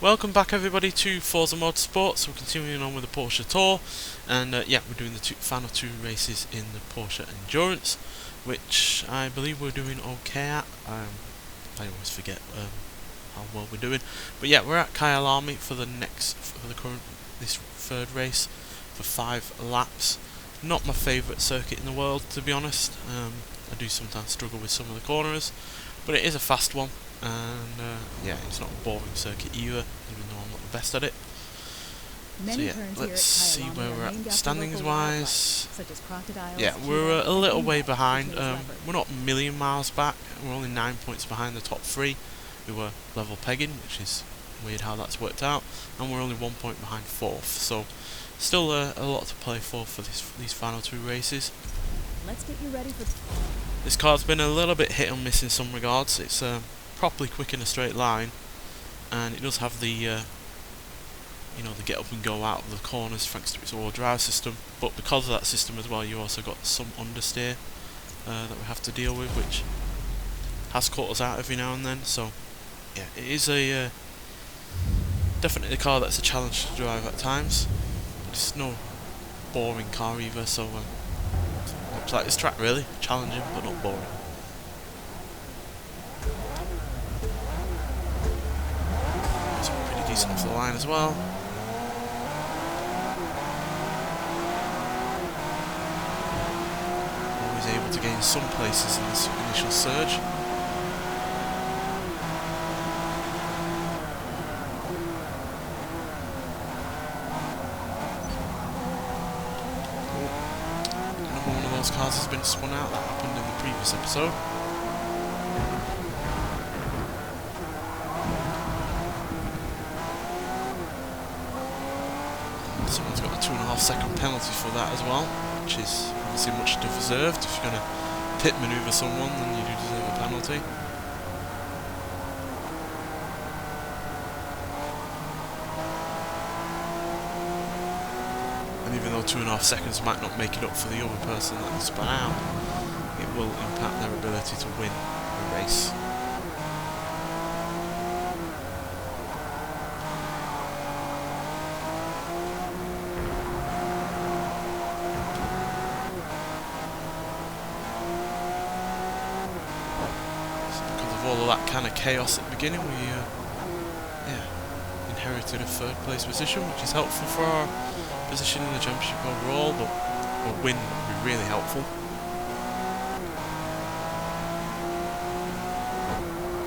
Welcome back everybody to Forza Motorsport. So we're continuing on with the Porsche Tour, and yeah, we're doing the final two races in the Porsche Endurance, which I believe we're doing okay at. I always forget how well we're doing, but yeah, we're at Kyle Army for the this third race for 5 laps. Not my favourite circuit in the world, to be honest. I do sometimes struggle with some of the corners, but it is a fast one. And yeah, it's not a boring circuit either, even though I'm not the best at it. So yeah, let's see where we're at standings wise. Yeah, we're a little way behind. We're not a million miles back. We're only 9 points behind the top 3 who were level pegging, which is weird how that's worked out. And we're only 1 point behind 4th, so still a lot to play for these final 2 races. Let's get you ready for this car's been a little bit hit and miss in some regards. It's properly quick in a straight line, and it does have the you know, the get up and go out of the corners thanks to its all drive system, but because of that system as well, you also got some understeer that we have to deal with, which has caught us out every now and then. So yeah, it is a definitely a car that's a challenge to drive at times. It's no boring car either, so looks like this track really challenging but not boring. Decent off the line as well. Always able to gain some places in this initial surge. Another one of those cars has been spun out. That happened in the previous episode. Someone's got a 2.5-second penalty for that as well, which is obviously much deserved. If you're going to pit manoeuvre someone, then you do deserve a penalty. And even though 2.5 seconds might not make it up for the other person that spun out, it will impact their ability to win the race. All of that kind of chaos at the beginning, we yeah, inherited a 3rd place position, which is helpful for our position in the championship overall, but a win would be really helpful.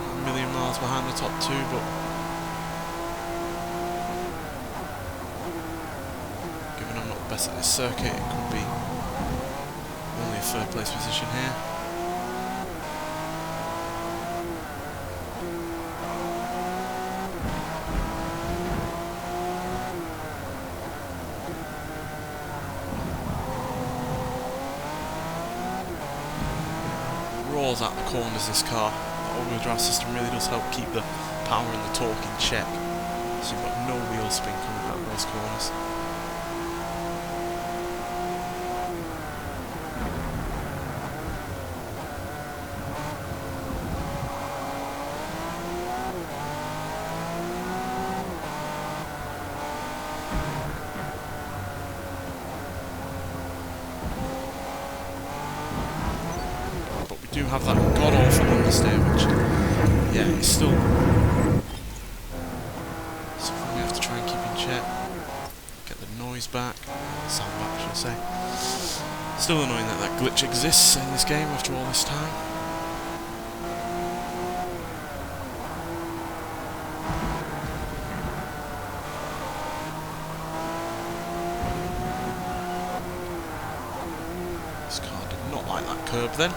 Not a million miles behind the top 2, but given I'm not the best at this circuit, it could be only a 3rd place position here. Rolls out the corners, this car. The all-wheel drive system really does help keep the power and the torque in check, so you've got no wheel spin coming out of those corners. Do have that god-awful understeer, which, yeah, it's still something we have to try and keep in check. Get the noise back, sound back, should I say. Still annoying that that glitch exists in this game after all this time. This car did not like that curb then.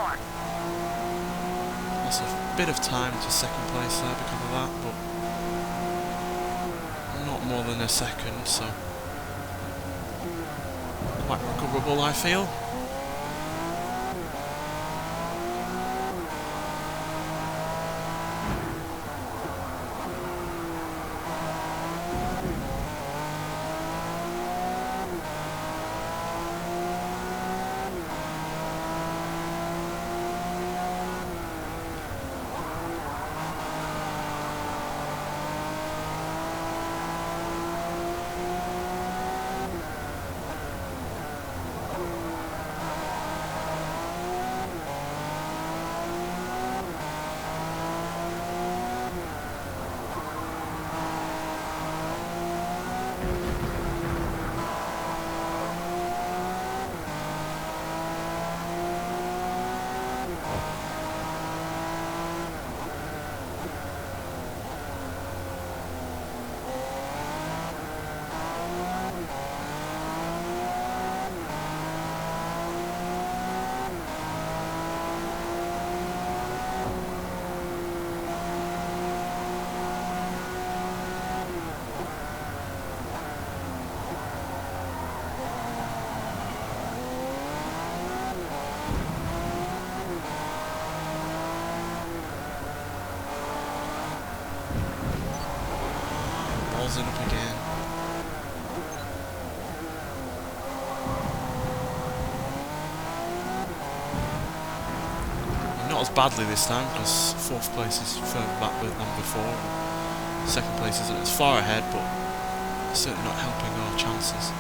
more. Lost a bit of time to second place there because of that, but not more than a second, so quite recoverable, I feel. Balls it up again. Not as badly this time, because 4th place is further back than before. 2nd place isn't as far ahead, but certainly not helping our chances.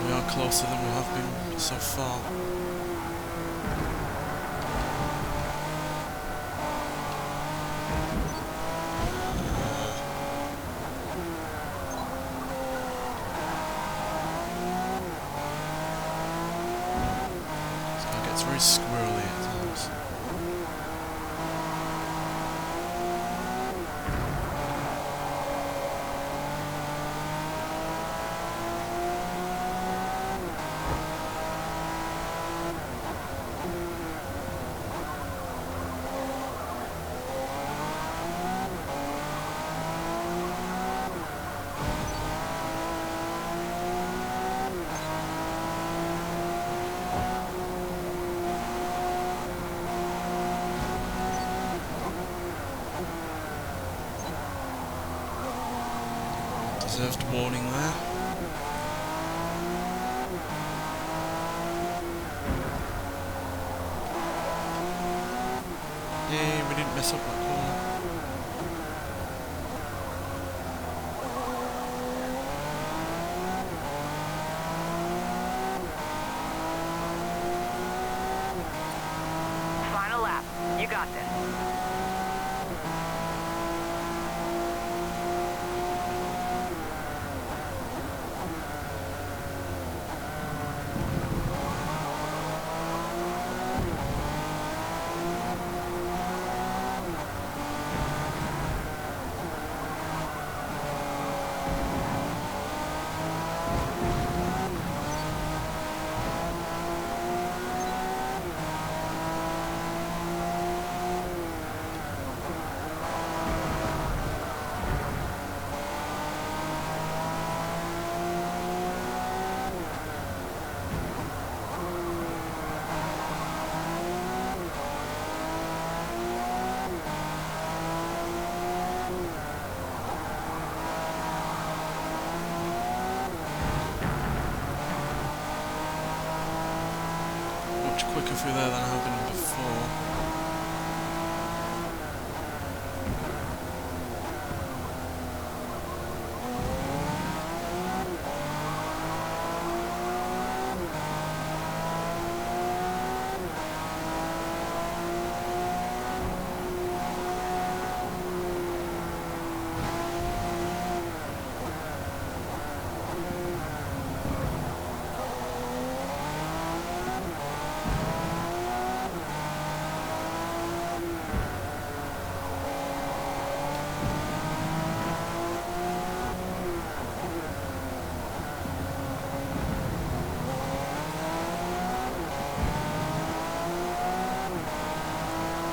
We are closer than we have been so far. This guy gets very squirrely at times. Deserved warning there. Yay, we didn't mess up that corner. Final lap. You got this. Quicker through there than I have been before.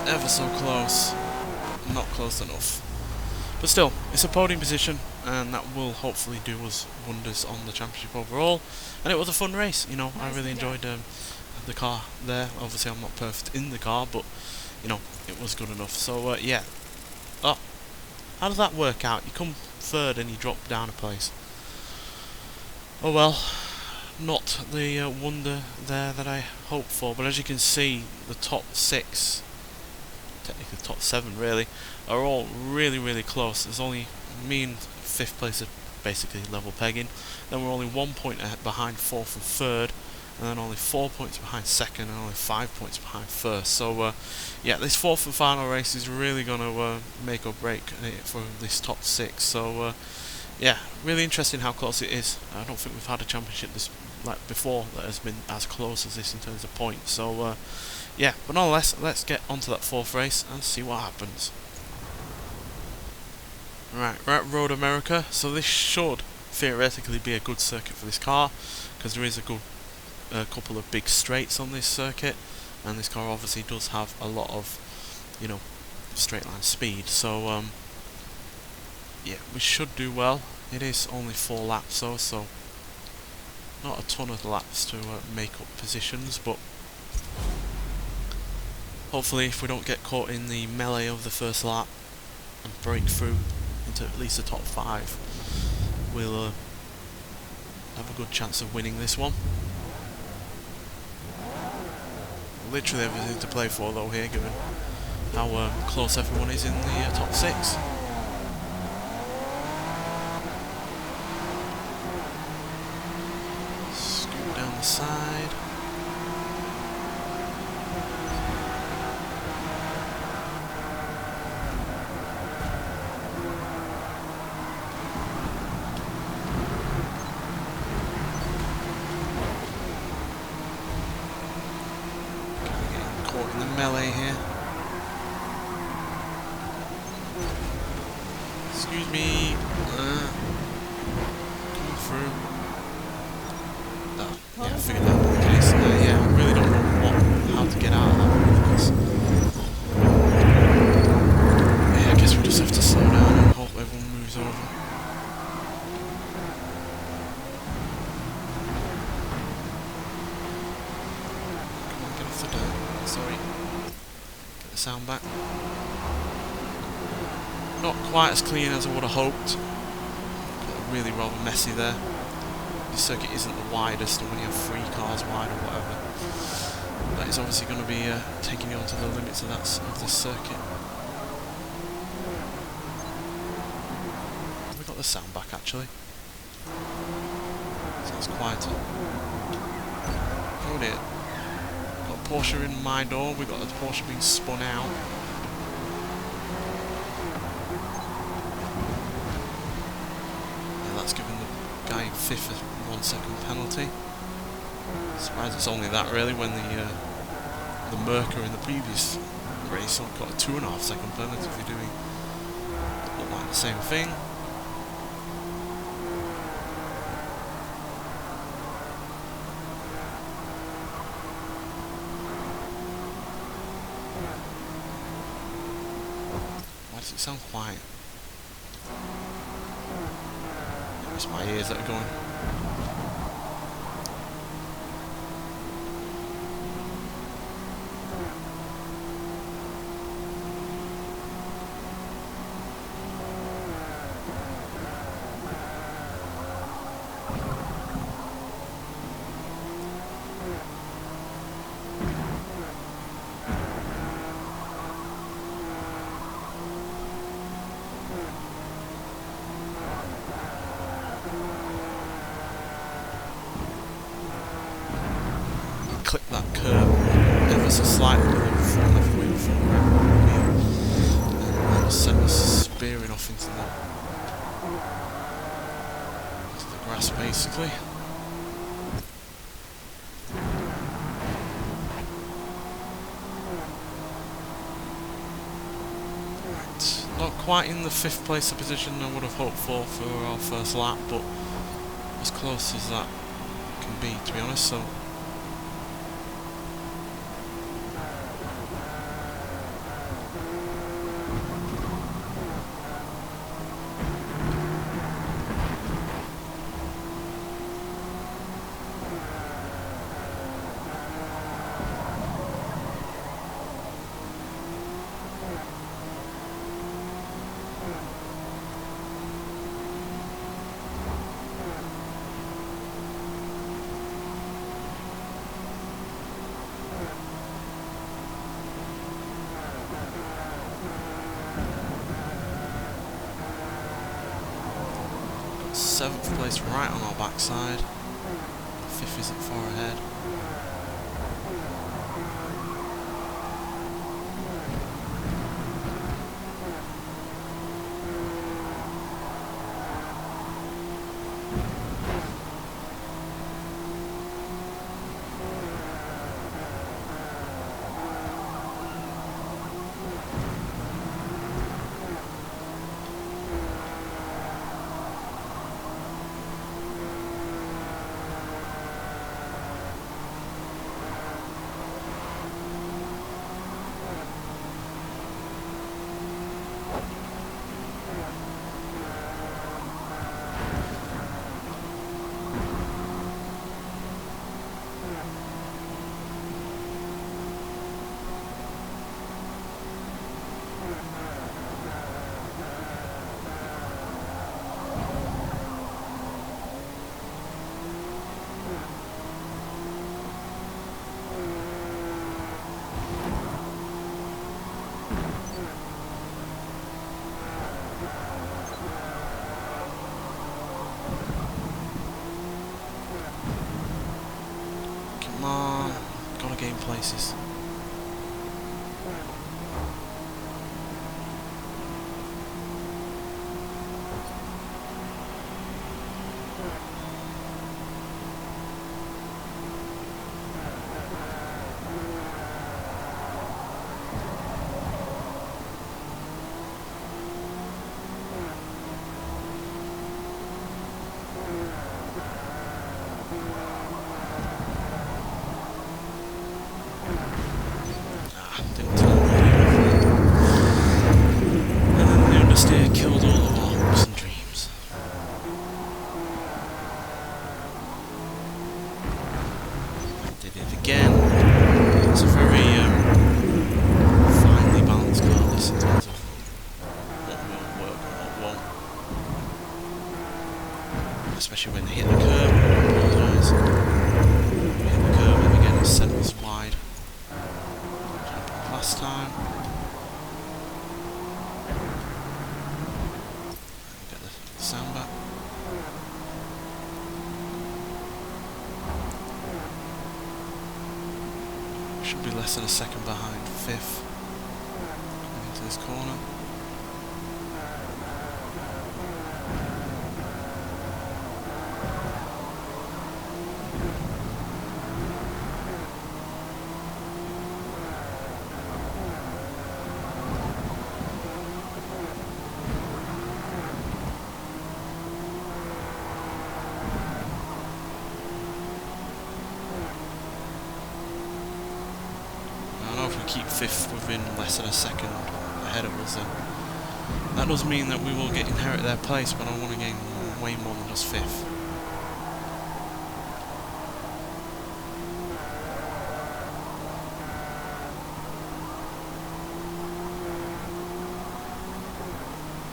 ever so close. Not close enough. But still, it's a podium position, and that will hopefully do us wonders on the championship overall. And it was a fun race, you know. I really enjoyed the car there. Obviously, I'm not perfect in the car, but you know, it was good enough. So yeah. Oh, how does that work out? You come third and you drop down a place. Oh well, not the wonder there that I hoped for. But as you can see, the top 6, technically the top 7 really, are all really close. There's only me and 5th place are basically level pegging. Then we're only 1 point behind 4th and 3rd, and then only 4 points behind 2nd, and only 5 points behind 1st. So yeah, this 4th and final race is really going to make or break it for this top 6. So yeah, really interesting how close it is. I don't think we've had a championship this like before that has been as close as this in terms of points. So yeah, but nonetheless, let's get onto that 4th race and see what happens. Right, we're at Road America, so this should theoretically be a good circuit for this car, because there is a good couple of big straights on this circuit, and this car obviously does have a lot of, you know, straight line speed. So yeah, we should do well. It is only 4 laps though, so not a ton of laps to make up positions, but hopefully if we don't get caught in the melee of the first lap and break through into at least the top 5, we'll have a good chance of winning this one. Literally everything to play for though here, given how close everyone is in the top 6. Scoot down the side. Caught in the melee here. Excuse me. Coming through. Oh, yeah, I figured that was the case. Yeah, I really don't know how to get out of that really, because yeah, I guess we just have to slow down and hope everyone moves over. Come on, get off the dirt. Sorry. Get the sound back. Not quite as clean as I would have hoped. Really rather messy there. This circuit isn't the widest, and when you have 3 cars wide or whatever, that is obviously going to be taking you onto the limits of this circuit. Have we got the sound back actually? Sounds quieter. Oh dear. Got Porsche in my door, we've got the Porsche being spun out. Yeah, that's given the guy in 5th a 1 second penalty. Surprised it's only that really, when the Mercer in the previous race got a 2.5 second penalty for doing look like the same thing. Why does it sound quiet? It's my ears that are going. Clip that curve ever so slightly with a front left wing from the wheel, and that just sent us spearing off into the grass basically. Right, not quite in the 5th place position I would have hoped for our first lap, but as close as that can be, to be honest. So 7th place right on our backside. 5th isn't far ahead. Come on, gotta gain places. Didn't tell me. And then the understeer killed all of our hopes and dreams. Did it again. It's a very finely balanced car, this, in terms of what will work and what won't. Especially when they hit the curb. I apologise. We hit the curb and again it sent us wide. Last time. Get the sound back. Should be less than a second behind 5th. Coming into this corner. If we keep 5th within less than a second ahead of us, then that does mean that we will inherit their place, but I want to gain way more than just 5th.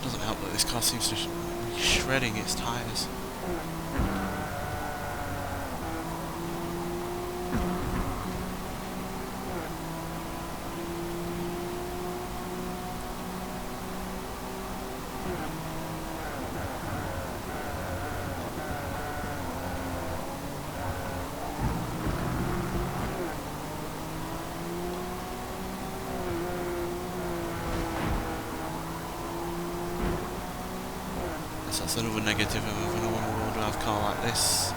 Doesn't help that this car seems to be shredding its tyres. So that's another negative of an all-wheel drive car like this.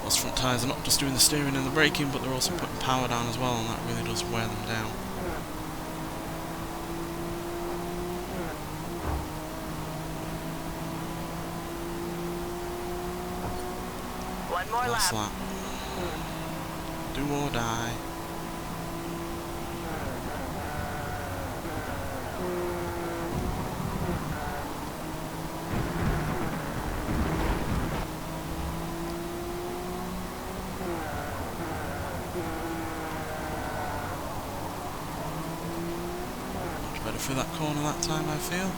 Those front tyres are not just doing the steering and the braking, but they're also putting power down as well, and that really does wear them down. One more Last lap. lap. Do or die. Better through that corner that time, I feel.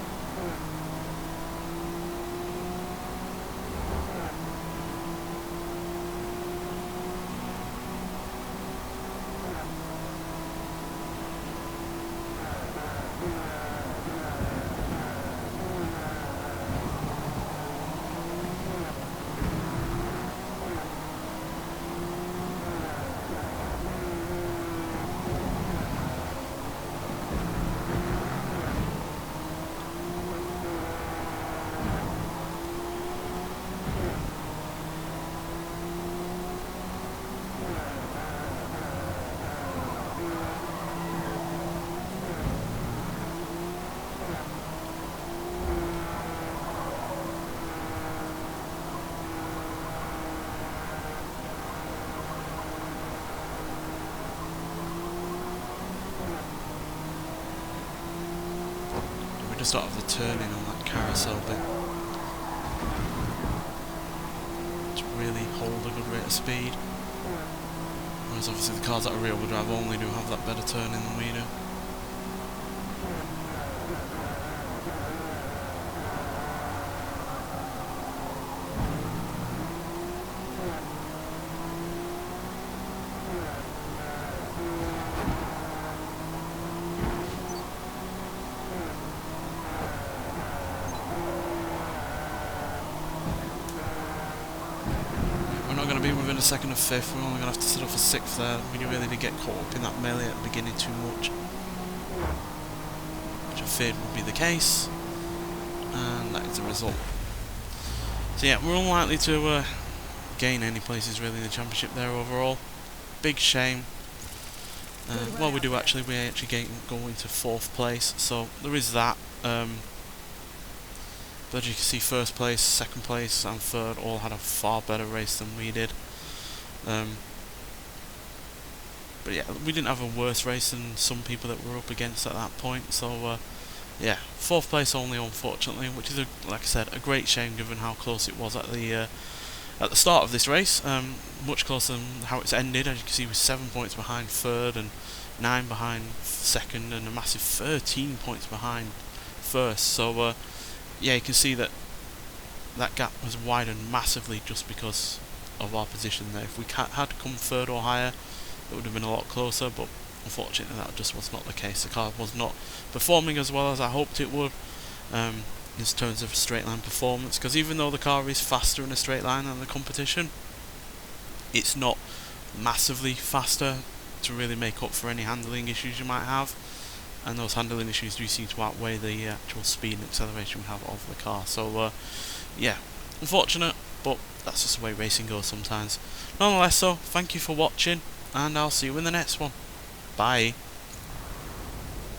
we just don't have the turning on that carousel bit to really hold a good rate of speed. Whereas obviously the cars that are rear wheel drive only do have that better turning than we do. Within a second of fifth, we're only going to have to settle for sixth there. We really did get caught up in that melee at the beginning too much, which I feared would be the case, and that is the result. So yeah, we're unlikely to gain any places really in the championship there overall. Big shame. Well, we do actually, we actually go into fourth place, so there is that. But as you can see, first place, second place and third all had a far better race than we did. But yeah, we didn't have a worse race than some people that were up against at that point. So yeah, fourth place only, unfortunately, which is, like I said, a great shame given how close it was at the start of this race. Much closer than how it's ended. As you can see, we're 7 points behind third and 9 behind second, and a massive 13 points behind first. So yeah, you can see that that gap was widened massively just because of our position there. If we had come third or higher, it would have been a lot closer, but unfortunately that just was not the case. The car was not performing as well as I hoped it would in terms of straight line performance, because even though the car is faster in a straight line than the competition, it's not massively faster to really make up for any handling issues you might have, and those handling issues do seem to outweigh the actual speed and acceleration we have of the car. So yeah, unfortunate, but that's just the way racing goes sometimes. Nonetheless, so thank you for watching, and I'll see you in the next one. Bye.